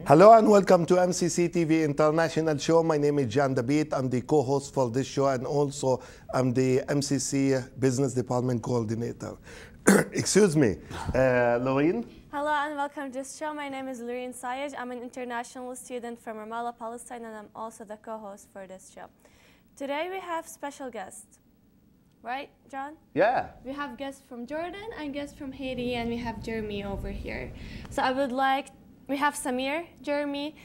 Hello and welcome to MCC TV International Show. My name is Dabeet. I'm the co-host for this show, and also I'm the MCC Business Department Coordinator. Excuse me, Loureen? Hello and welcome to this show. My name is Loureen Sayej. I'm an international student from Ramallah, Palestine, and I'm also the co-host for this show. Today we have special guests. Right, John? Yeah. We have guests from Jordan and guests from Haiti, and we have Jeremy over here. So we have Samir, Jeremy,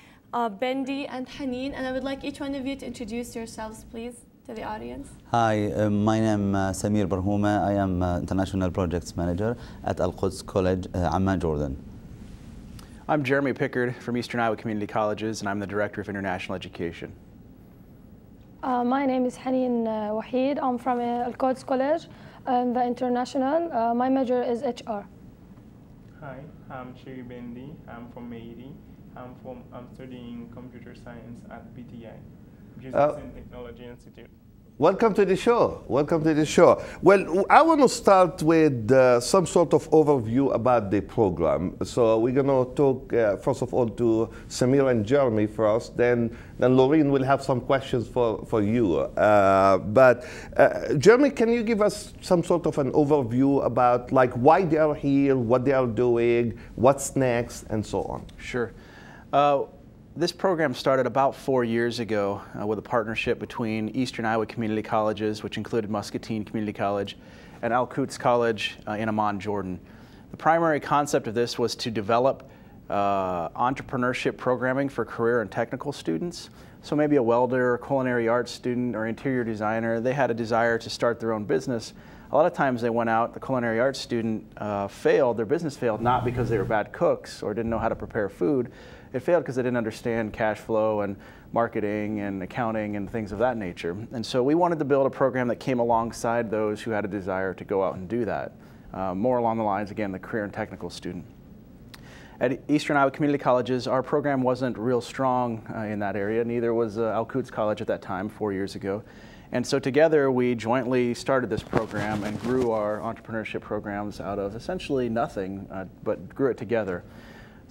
Bendy, and Haneen, and I would like each one of you to introduce yourselves, please, to the audience. Hi, my name is Samir Barhoumeh. I am International Projects Manager at Al-Quds College, Amman, Jordan. I'm Jeremy Pickard from Eastern Iowa Community Colleges, and I'm the Director of International Education. My name is Haneen Waheed. I'm from Al-Quds College, the International. My major is HR. Hi, I'm Chery Bendy. I'm from Haiti. I'm studying computer science at PTI, Business and Technology Institute. Welcome to the show. Welcome to the show. Well, I want to start with some sort of overview about the program. So we're going to talk, first of all, to Samir and Jeremy first. Then Loureen will have some questions for you. Jeremy, can you give us some sort of an overview about like why they are here, what they are doing, what's next, and so on? Sure. This program started about 4 years ago with a partnership between Eastern Iowa Community Colleges, which included Muscatine Community College, and Al-Quds College in Amman, Jordan. The primary concept of this was to develop entrepreneurship programming for career and technical students. So maybe a welder, culinary arts student, or interior designer, they had a desire to start their own business. A lot of times they went out, the culinary arts student failed, their business failed, not because they were bad cooks or didn't know how to prepare food. It failed because they didn't understand cash flow and marketing and accounting and things of that nature. And so we wanted to build a program that came alongside those who had a desire to go out and do that. More along the lines, again, the career and technical student. At Eastern Iowa Community Colleges, our program wasn't real strong in that area. Neither was Al-Quds College at that time, 4 years ago. And so together we jointly started this program and grew our entrepreneurship programs out of essentially nothing, but grew it together.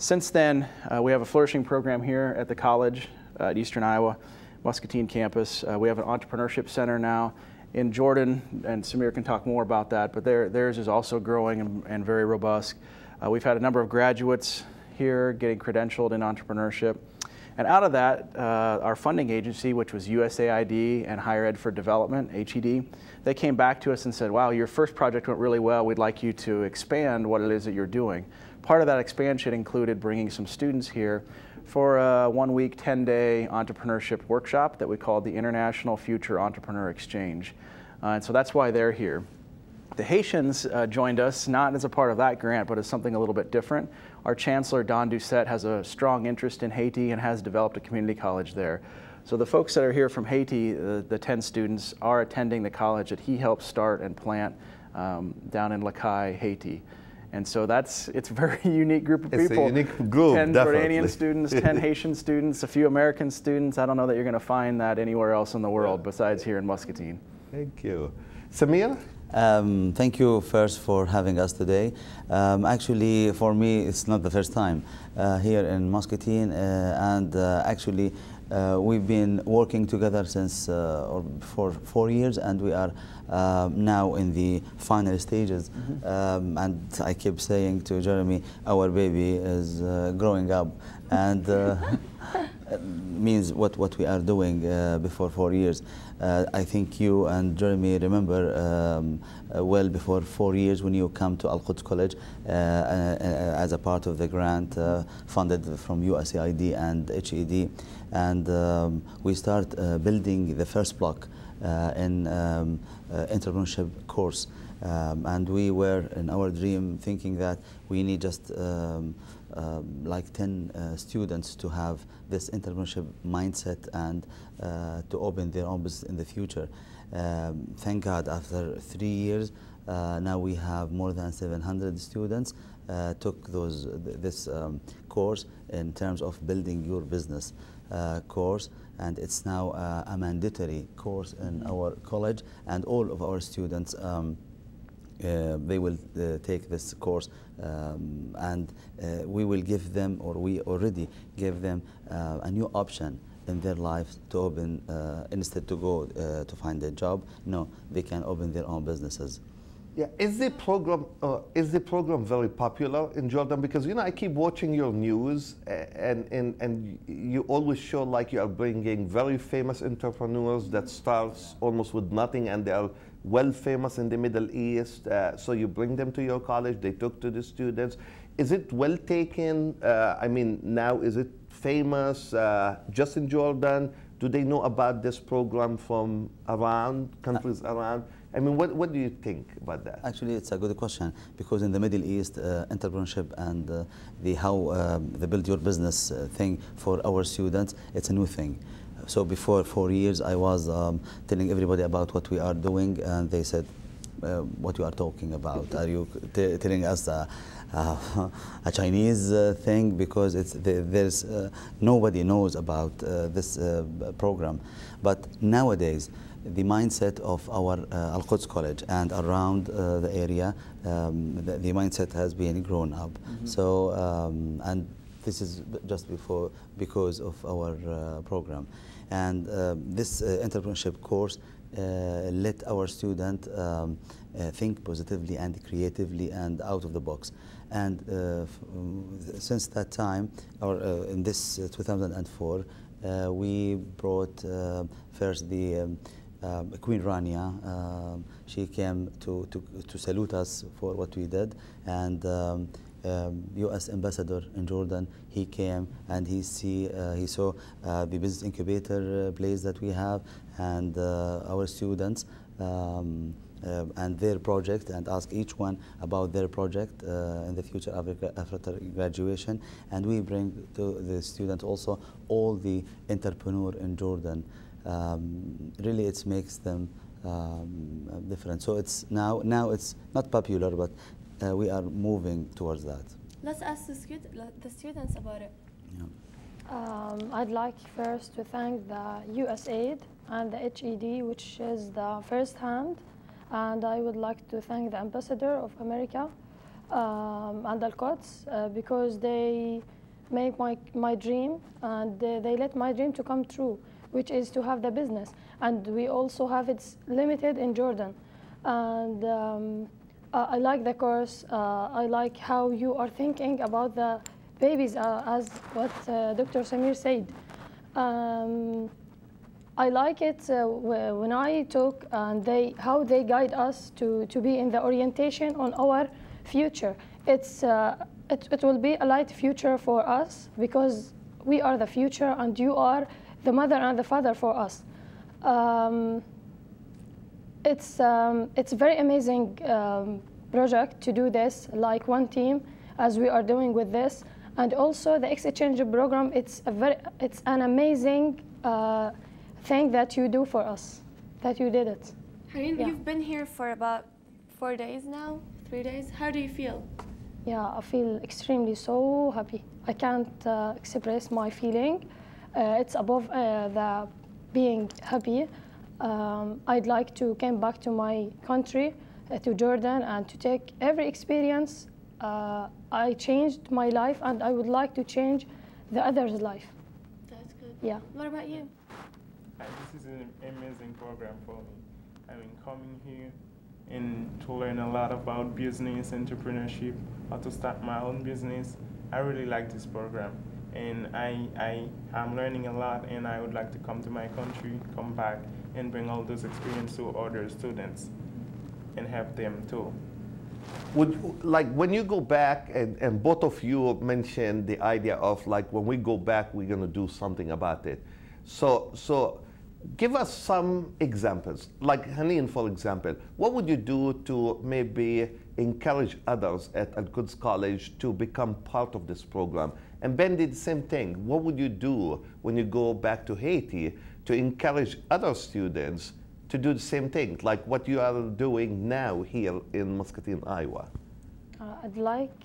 Since then, we have a flourishing program here at the college at Eastern Iowa, Muscatine campus. We have an entrepreneurship center now in Jordan, and Samir can talk more about that, but theirs is also growing and very robust. We've had a number of graduates here getting credentialed in entrepreneurship. And out of that, our funding agency, which was USAID and Higher Ed for Development, HED, they came back to us and said, wow, your first project went really well. We'd like you to expand what it is that you're doing. Part of that expansion included bringing some students here for a 1-week, 10-day entrepreneurship workshop that we called the International Future Entrepreneur Exchange. And so that's why they're here. The Haitians joined us not as a part of that grant, but as something a little bit different. Our Chancellor, Don Doucette, has a strong interest in Haiti and has developed a community college there. So the folks that are here from Haiti, the 10 students, are attending the college that he helped start and plant down in Lacaille, Haiti. And so it's a very unique group of people. It's a unique group, 10 definitely. Jordanian students, 10 Haitian students, a few American students. I don't know that you're going to find that anywhere else in the world besides here in Muscatine. Thank you. Samir? Thank you first for having us today. Actually, for me, it's not the first time here in Muscatine, and actually we've been working together since for 4 years, and we are now in the final stages. And I keep saying to Jeremy, our baby is growing up, and means what we are doing before 4 years. I think you and Jeremy remember well before 4 years when you come to Al-Quds College as a part of the grant funded from USAID and HED, and we start building the first block in entrepreneurship course, and we were in our dream thinking that we need just like 10 students to have this entrepreneurship mindset and to open their own business in the future. Thank God, after 3 years, now we have more than 700 students took this course in terms of building your business course, and it's now a mandatory course in our college, and all of our students they will take this course, and we will give them, or we already give them, a new option in their lives to open, instead to go to find a job. No, they can open their own businesses. Yeah, is the program very popular in Jordan? Because I keep watching your news, and you always show like you are bringing very famous entrepreneurs that starts almost with nothing, and they are well famous in the Middle East. So you bring them to your college, they talk to the students. Is it well taken? I mean, now is it famous just in Jordan? Do they know about this program from around countries around? I mean, what do you think about that? Actually, it's a good question, because in the Middle East, entrepreneurship and the build your business thing for our students, it's a new thing. So before 4 years, I was telling everybody about what we are doing, and they said, what you are talking about? Are you telling us a Chinese thing? Because there's nobody knows about this program. But nowadays, the mindset of our Al-Quds College and around the area, the mindset has been grown up. Mm-hmm. So, and this is just because of our program. And this entrepreneurship course let our student think positively and creatively and out of the box. And since that time, in this 2004, we brought first the Queen Rania. She came to salute us for what we did, and U.S. ambassador in Jordan, he came and he saw the business incubator place that we have, and our students and their project, and ask each one about their project in the future after graduation. And we bring to the students also all the entrepreneur in Jordan. Really, it makes them different. So it's now it's not popular, but we are moving towards that. Let's ask the students about it. Yeah. I'd like first to thank the USAID and the HED, which is the first hand, and I would like to thank the Ambassador of America and Al-Quds because they make my dream, and they let my dream to come true, which is to have the business. And we also have it's limited in Jordan. And I like the course. I like how you are thinking about the babies, as what Dr. Samir said. I like it when I talk and how they guide us to be in the orientation on our future. It will be a light future for us, because we are the future and you are the mother and the father for us. It's a very amazing project to do this, like one team, as we are doing with this. And also the exchange program, it's an amazing thing that you do for us, that you did it. Haneen, you've been here for about 4 days now, 3 days. How do you feel? Yeah, I feel extremely so happy. I can't express my feeling. It's above the being happy. I'd like to come back to my country, to Jordan, and to take every experience. I changed my life, and I would like to change the other's life. That's good. Yeah. What about you? This is an amazing program for me. I mean, coming here and to learn a lot about business, entrepreneurship, how to start my own business. I really like this program, and I'm learning a lot, and I would like to come to my country, come back, and bring all those experience to other students and help them too. Like when you go back, and both of you mentioned the idea of like when we go back, we're going to do something about it. So give us some examples. Like Haneen, for example, what would you do to maybe encourage others at Al-Quds College to become part of this program? And Bendy, the same thing. What would you do when you go back to Haiti to encourage other students to do the same thing, like what you are doing now here in Muscatine, Iowa? I'd like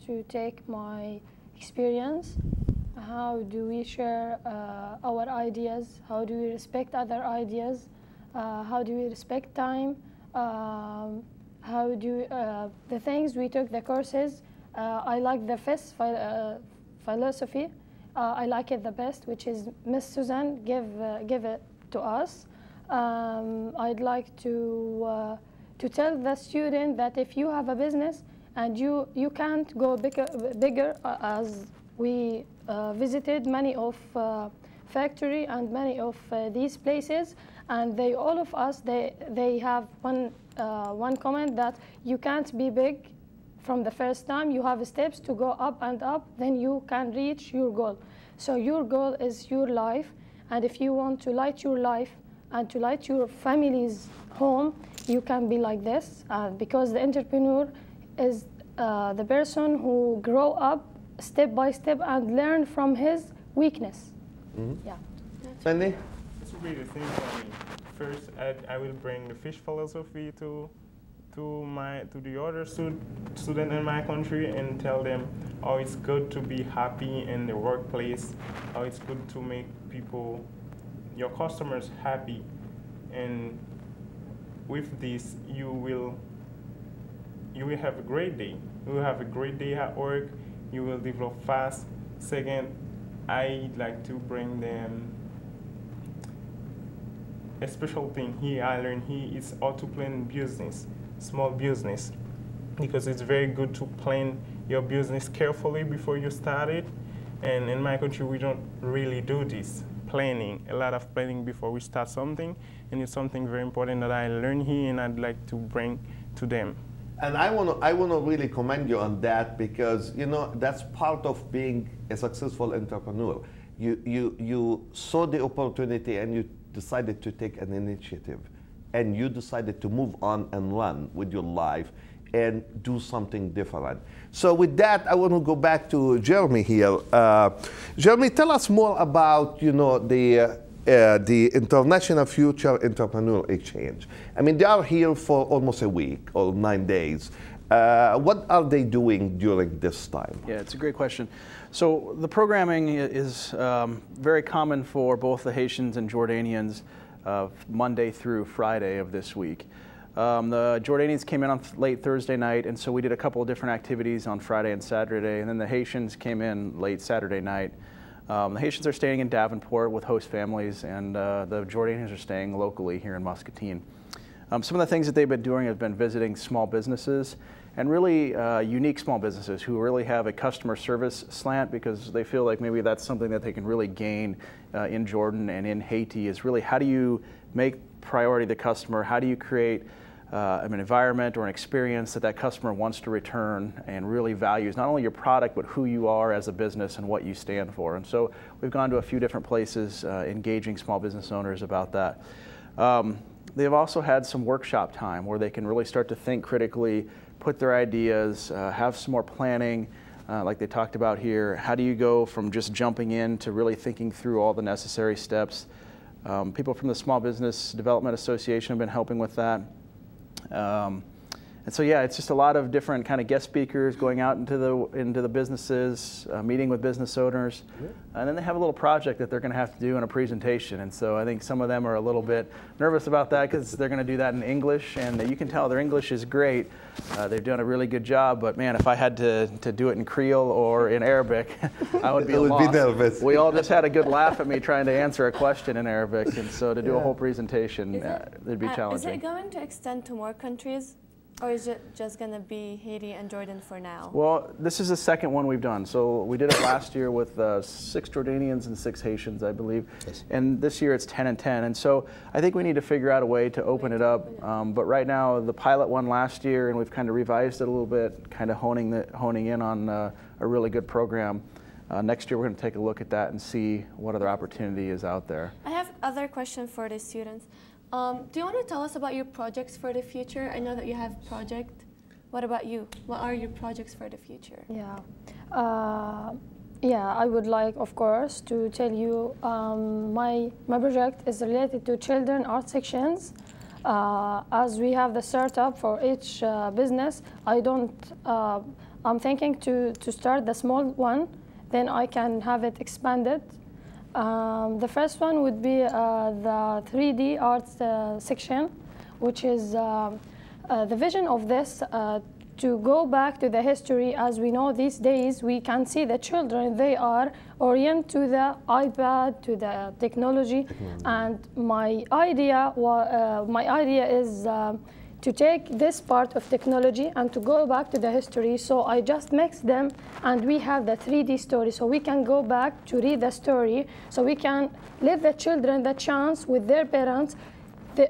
to take my experience. How do we share our ideas? How do we respect other ideas? How do we respect time? how do the things we took, the courses. I like the FIS philosophy. I like it the best, which is Miss Suzanne give it to us. I'd like to tell the student that if you have a business and you can't go bigger as we visited many of factory and many of these places, and all of us they have one comment that you can't be big from the first time. You have steps to go up and up, then you can reach your goal. So your goal is your life, and if you want to light your life and to light your family's home, you can be like this, because the entrepreneur is the person who grow up step by step and learn from his weakness. Mm-hmm. Yeah. Bendy? This will be the thing for me. First, I will bring the fish philosophy to the other student in my country and tell them how it's good to be happy in the workplace, how it's good to make people, your customers, happy. And with this, you will have a great day. You will have a great day at work. You will develop fast. Second, I'd like to bring them a special thing here I learned here is how to plan business, small business, because it's very good to plan your business carefully before you start it. And in my country, we don't really do this planning, a lot of planning before we start something, and it's something very important that I learned here and I'd like to bring to them. And I want to really commend you on that, because that's part of being a successful entrepreneur. You saw the opportunity and you decided to take an initiative, and you decided to move on and run with your life and do something different. So with that, I want to go back to Jeremy here. Jeremy, tell us more about the International Future Entrepreneur Exchange. I mean, they are here for almost a week or 9 days. What are they doing during this time? Yeah, it's a great question. So the programming is very common for both the Haitians and Jordanians Monday through Friday of this week. The Jordanians came in on late Thursday night, and so we did a couple of different activities on Friday and Saturday, and then the Haitians came in late Saturday night. The Haitians are staying in Davenport with host families, and the Jordanians are staying locally here in Muscatine. Some of the things that they've been doing have been visiting small businesses, and really unique small businesses who really have a customer service slant, because they feel like maybe that's something that they can really gain in Jordan and in Haiti, is really how do you make priority the customer, how do you create an environment or an experience that customer wants to return and really values not only your product but who you are as a business and what you stand for. And so we've gone to a few different places engaging small business owners about that. They've also had some workshop time where they can really start to think critically, put their ideas, have some more planning, like they talked about here. How do you go from just jumping in to really thinking through all the necessary steps? People from the Small Business Development Association have been helping with that. And so yeah, it's just a lot of different kind of guest speakers going out into the businesses, meeting with business owners, and then they have a little project that they're going to have to do in a presentation. And so I think some of them are a little bit nervous about that because they're going to do that in English, and you can tell their English is great. They've done a really good job, but man, if I had to do it in Creole or in Arabic, I would be lost. Be nervous. We all just had a good laugh at me trying to answer a question in Arabic, and so to do a whole presentation, it'd be challenging. Is it going to extend to more countries? Or is it just going to be Haiti and Jordan for now? Well, this is the second one we've done. So we did it last year with 6 Jordanians and 6 Haitians, I believe. Yes. And this year it's 10 and 10. And so I think we need to figure out a way to open it up. But right now, the pilot one last year, and we've kind of revised it a little bit, kind of honing in on a really good program. Next year, we're going to take a look at that and see what other opportunity is out there. I have other question for the students. Do you want to tell us about your projects for the future? I know that you have project. What about you? What are your projects for the future? Yeah, I would like, of course, to tell you my project is related to children art sections. As we have the startup for each business, I'm thinking to start the small one, then I can have it expanded. The first one would be the 3D art section, which is the vision of this to go back to the history. As we know these days, we can see the children, they are oriented to the iPad, to the technology, and my idea is to take this part of technology and to go back to the history. So I just mix them, and we have the 3D story, so we can go back to read the story, so we can leave the children the chance with their parents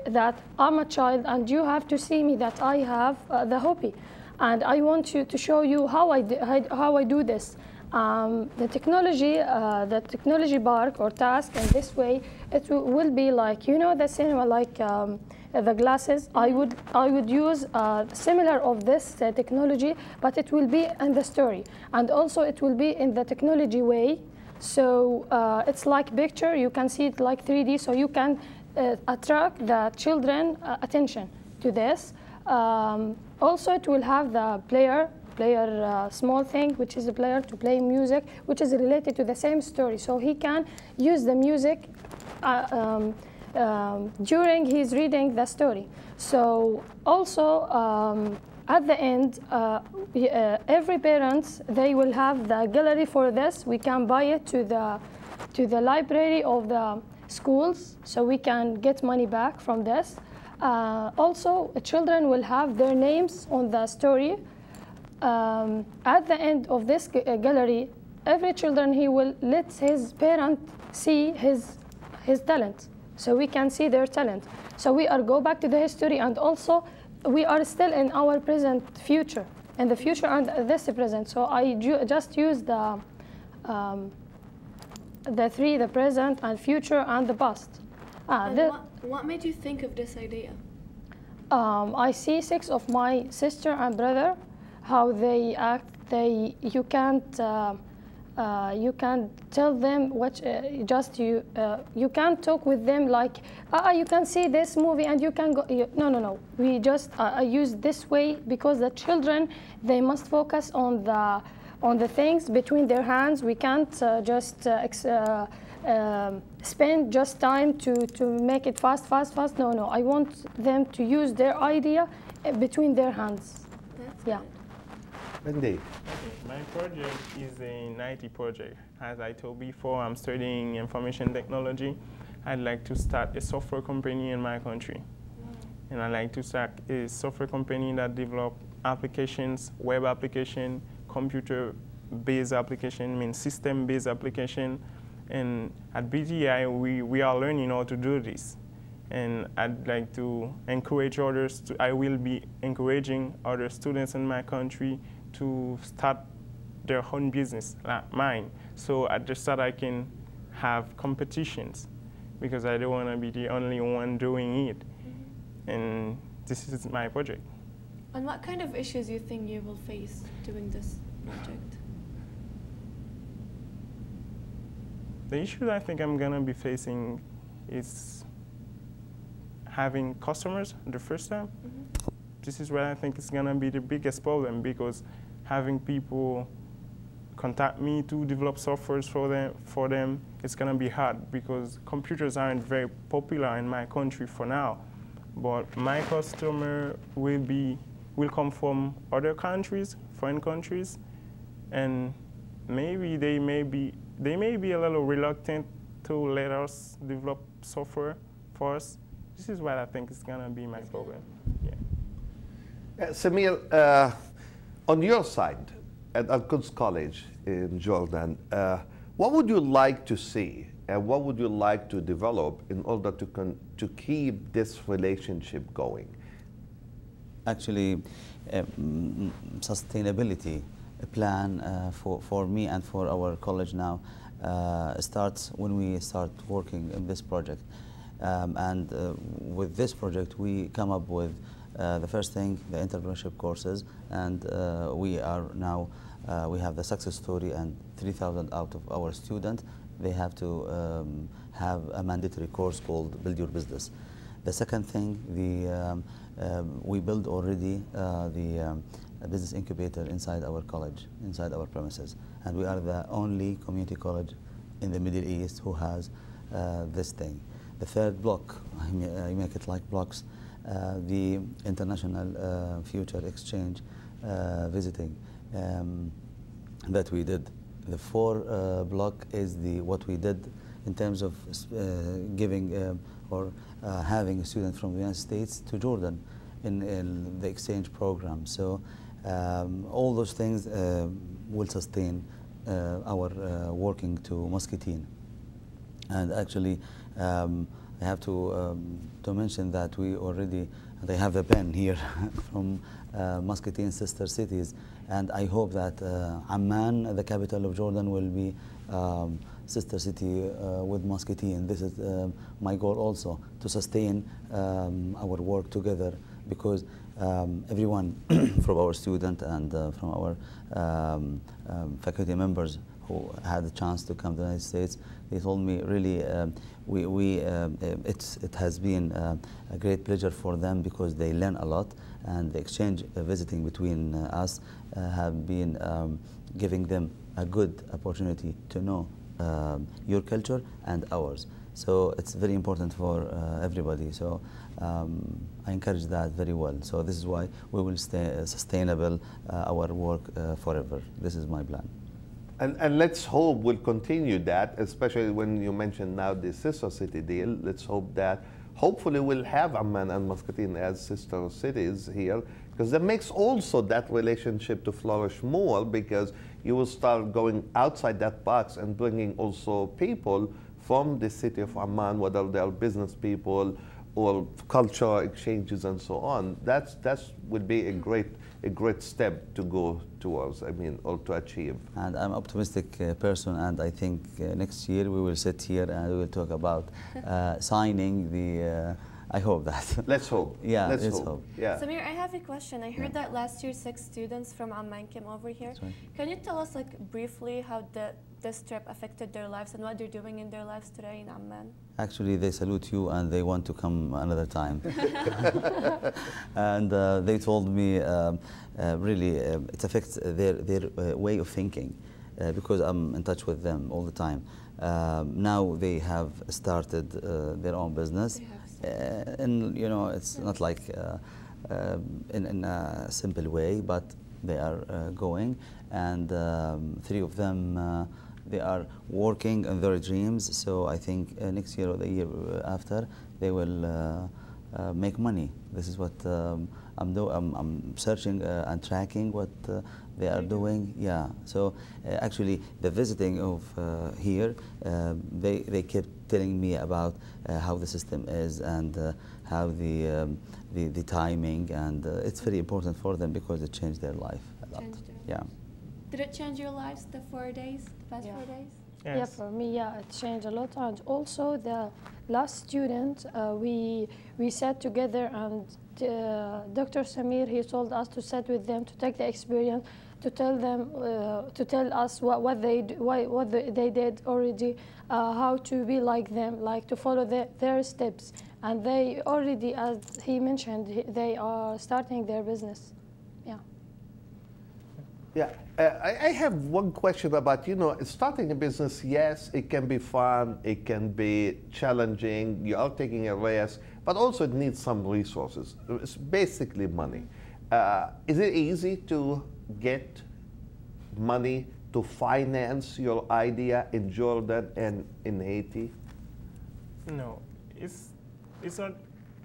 that I'm a child and you have to see me that I have the hobby. And I want you to show you how I do this. The technology bark or task in this way, it will be like, you know, the cinema, like the glasses. I would use similar of this technology, but it will be in the story, and also it will be in the technology way. So it's like picture. You can see it like 3D, so you can attract the children attention to this. Also, it will have the player small thing, which is a player to play music, which is related to the same story. So he can use the music during he's reading the story. So also at the end, every parents, they will have the gallery for this. We can buy it to the library of the schools, so we can get money back from this. Also, children will have their names on the story. At the end of this gallery, every children, he will let his parent see his talent, so we can see their talent. So we are go back to the history, and also we are still in our present future, and the future and this present. So I just use the three, the present and future and the past. What made you think of this idea? I see 6 of my sister and brother, how they act. You can't tell them what you can't talk with them like you can see this movie and you can go. No. We just use this way because the children, they must focus on the things between their hands. We can't just spend just time to make it fast. No. I want them to use their idea between their hands. That's yeah. Bendy. My project is an IT project. As I told before, I'm studying information technology. I'd like to start a software company in my country. And I'd like to start a software company that develops applications, web application, computer-based application, system-based application. And at BTI, we are learning how to do this. And I'd like to encourage others I will be encouraging other students in my country to start their own business, like mine. So at the start, I can have competitions, because I don't want to be the only one doing it. And this is my project. And what kind of issues you think you will face doing this project? The issue I think I'm going to be facing is having customers the first time. This is where I think it's going to be the biggest problem, because having people contact me to develop softwares for them, it's going to be hard, because computers aren't very popular in my country for now. But my customer will come from other countries, foreign countries, and maybe they may be a little reluctant to let us develop software for us. This is what I think is going to be my problem. Yeah. Samir, on your side, at Al-Quds College in Jordan, what would you like to see and what would you like to develop in order to keep this relationship going? Actually, sustainability plan for me and for our college now starts when we start working in this project. With this project, we come up with the first thing, the entrepreneurship courses, and we have the success story, and 3,000 out of our students, they have to have a mandatory course called Build Your Business. The second thing, we build already the business incubator inside our college, inside our premises, and we are the only community college in the Middle East who has this thing. The third block, I make it like blocks, the international future exchange visiting that we did. The 4 block is what we did in terms of giving or having a student from the United States to Jordan in the exchange program. So all those things will sustain our working to Muscatine. And actually, I have to mention that we already, they have a pen here from Muscatine sister cities, and I hope that Amman, the capital of Jordan, will be sister city with Muscatine. This is my goal also, to sustain our work together, because everyone from our student and from our faculty members who had the chance to come to the United States, they told me really it has been a great pleasure for them, because they learn a lot, and the exchange visiting between us have been giving them a good opportunity to know your culture and ours. So it's very important for everybody. So I encourage that very well. So this is why we will stay sustainable our work forever. This is my plan. And let's hope we'll continue that, especially when you mentioned now the sister city deal. Let's hope that hopefully we'll have Amman and Muscatine as sister cities here, because that makes also that relationship to flourish more, because you will start going outside that box and bringing also people from the city of Amman, whether they are business people or cultural exchanges and so on. That would be a great step to go towards, I mean, or to achieve. And I'm an optimistic person, and I think next year we will sit here and we will talk about signing the, I hope that. Let's hope. Yeah, let's hope. Yeah. Samir, I have a question. I heard that last year 6 students from Amman came over here. Right. Can you tell us, like, briefly how this trip affected their lives and what they're doing in their lives today in Amman? Actually, they salute you and they want to come another time. And they told me really it affects their way of thinking, because I'm in touch with them all the time. Now they have started their own business. And you know, it's not like in a simple way, but they are going, and 3 of them they are working on their dreams. So I think next year or the year after, they will make money. This is what I'm doing. I'm searching and tracking what they are doing. Yeah. So actually, the visiting of here, they kept telling me about how the system is, and how the timing, and it's very important for them, because it changed their life a lot. Yeah. Did it change your lives, the 4 days, the past 4 days? Yes. Yeah, for me, yeah, it changed a lot. And also the last student, we sat together, and Dr. Samir, he told us to sit with them, to take the experience, to tell them, to tell us what they did already, how to be like them, like to follow their steps. And they already, as he mentioned, they are starting their business. Yeah. Yeah, I have one question about, you know, starting a business. Yes, it can be fun, it can be challenging, you are taking a risk, but also it needs some resources. It's basically money. Is it easy to get money to finance your idea in Jordan and in Haiti? No, it's not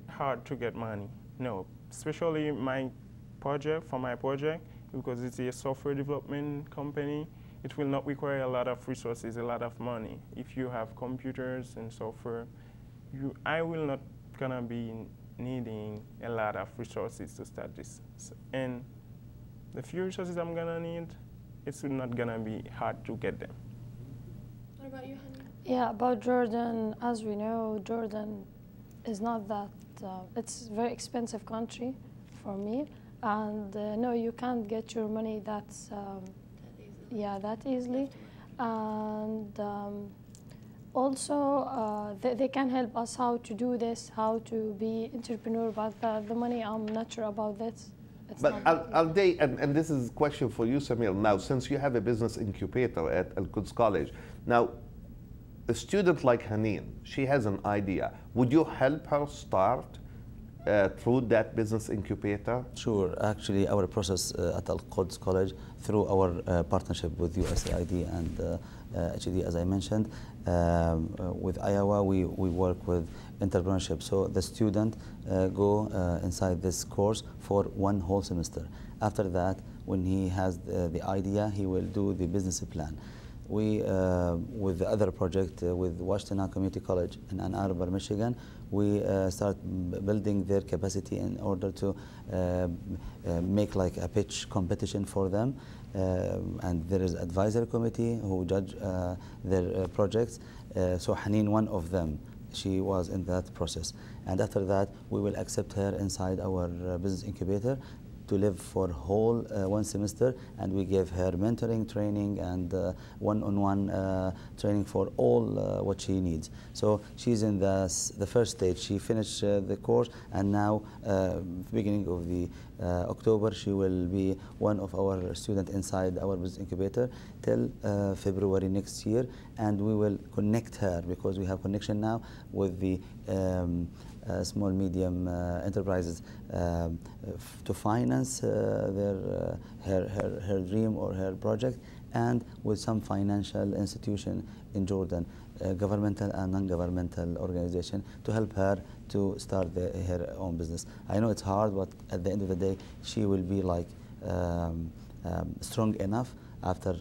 hard to get money. No, especially my project, because it's a software development company, it will not require a lot of resources, a lot of money. If you have computers and software, I will not gonna be needing a lot of resources to start this. And the few resources I'm gonna need, it's not gonna be hard to get them. What about you, Haneen? Yeah, about Jordan, as we know, Jordan is not that, it's a very expensive country for me. And no, you can't get your money that easily. And also, they can help us how to do this, how to be entrepreneur, but the money, I'm not sure about this. But are they, and this is a question for you, Samir, now, since you have a business incubator at Al-Quds College, now, a student like Haneen, she has an idea. Would you help her start through that business incubator? Sure. Actually, our process at Al-Quds College, through our partnership with USAID and HED, as I mentioned, with Iowa, we work with entrepreneurship. So the student go inside this course for 1 whole semester. After that, when he has the idea, he will do the business plan. We, with the other project with Washington Community College in Ann Arbor, Michigan, we start building their capacity in order to make like a pitch competition for them. And there is advisory committee who judge their projects. So Haneen, one of them, she was in that process. And after that, we will accept her inside our business incubator to live for whole 1 semester, and we give her mentoring training and one-on-one training for all what she needs. So she's in the first stage. She finished the course, and now beginning of the October, she will be one of our students inside our business incubator till February next year, and we will connect her, because we have connection now with the small medium enterprises to finance her dream or her project, and with some financial institution in Jordan, governmental and non-governmental organization, to help her to start her own business. I know it's hard, but at the end of the day, she will be like strong enough after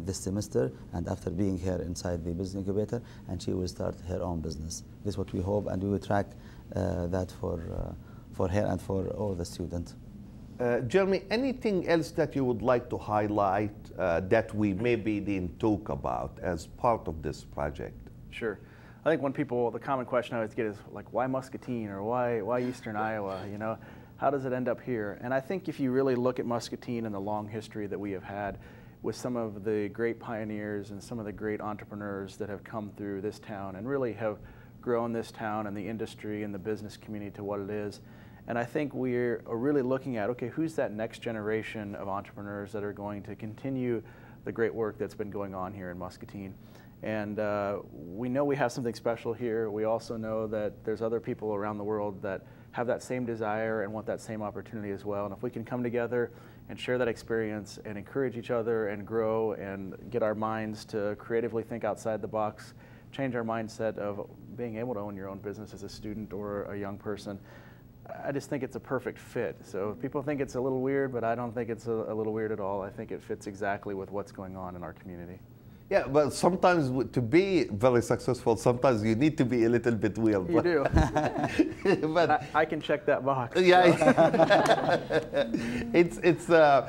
this semester and after being here inside the business incubator, and she will start her own business. This is what we hope, and we will track that for her and for all the students. Jeremy, anything else that you would like to highlight that we maybe didn't talk about as part of this project? Sure. I think when people, the common question I always get is like, why Muscatine, or why Eastern Iowa? You know, how does it end up here? And I think if you really look at Muscatine and the long history that we have had with some of the great pioneers and some of the great entrepreneurs that have come through this town and really have grown this town and the industry and the business community to what it is. And I think we're really looking at, okay, who's that next generation of entrepreneurs that are going to continue the great work that's been going on here in Muscatine? And we know we have something special here. We also know that there's other people around the world that have that same desire and want that same opportunity as well. And if we can come together and share that experience and encourage each other and grow and get our minds to creatively think outside the box, change our mindset of being able to own your own business as a student or a young person, I just think it's a perfect fit. So people think it's a little weird, but I don't think it's a little weird at all. I think it fits exactly with what's going on in our community. Yeah, but sometimes to be very successful, sometimes you need to be a little bit weird. You do. But I can check that box. Yeah. So.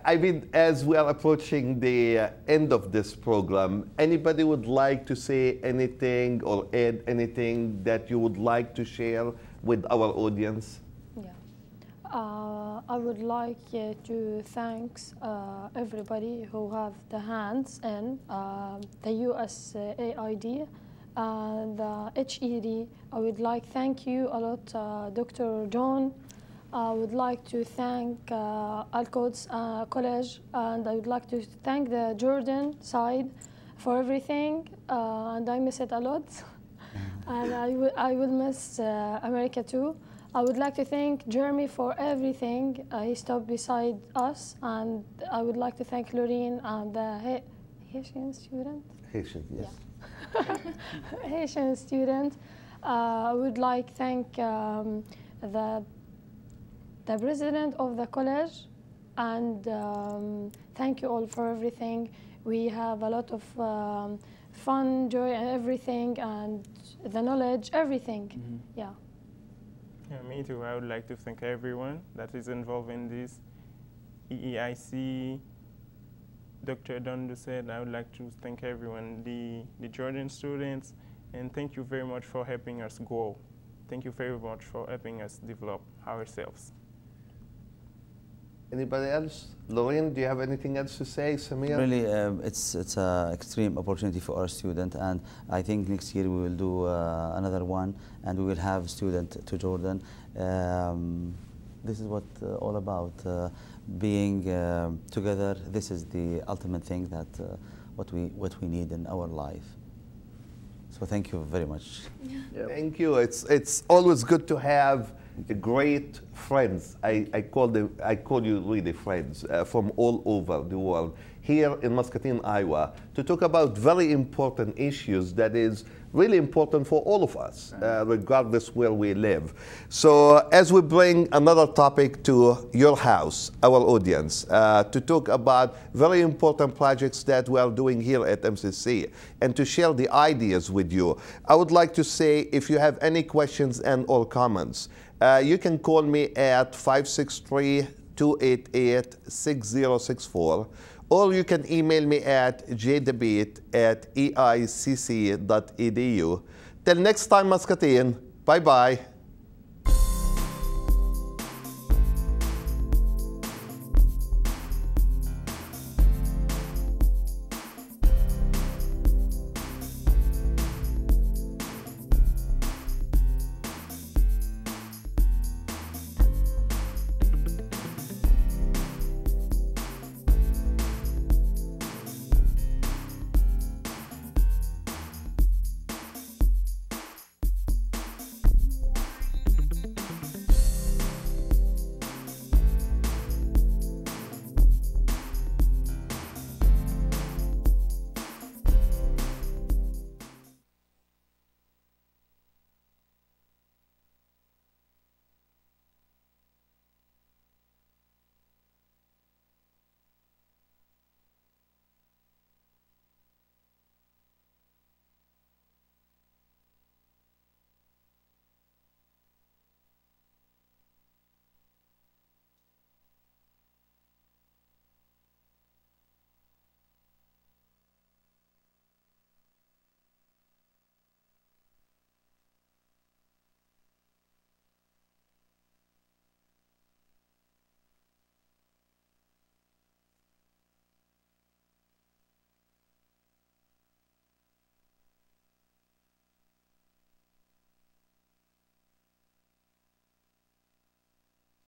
I mean, as we are approaching the end of this program, anybody would like to say anything or add anything that you would like to share with our audience? Yeah. I would like to thank everybody who have the hands in the USAID and the HED. I would like to thank you a lot, Dr. John. I would like to thank Al-Quds College, and I would like to thank the Jordan side for everything, and I miss it a lot. And I will miss America too. I would like to thank Jeremy for everything. He stopped beside us, and I would like to thank Loureen and the Haitian student. Haitian, yes. Yeah. Haitian student. I would like to thank the president of the college, and thank you all for everything. We have a lot of fun, joy, and everything, and the knowledge, everything. Mm-hmm. Yeah. Yeah, me too. I would like to thank everyone that is involved in this. EEIC, Dr. Dundu said, I would like to thank everyone, the Jordan students, and thank you very much for helping us grow. Thank you very much for helping us develop ourselves. Anybody else? Loureen, do you have anything else to say? Samir? Really, it's an extreme opportunity for our student, and I think next year we will do another one, and we will have students to Jordan. This is what all about being together. This is the ultimate thing that what we need in our life. So thank you very much. Yeah. Thank you. It's always good to have great friends. I call you really friends from all over the world here in Muscatine, Iowa, to talk about very important issues that is really important for all of us, regardless where we live. So as we bring another topic to your house, our audience, to talk about very important projects that we are doing here at MCC and to share the ideas with you, I would like to say, if you have any questions and or comments, you can call me at 563-288-6064, or you can email me at jdabeet@eicc.edu. Till next time, Muscatine. Bye-bye.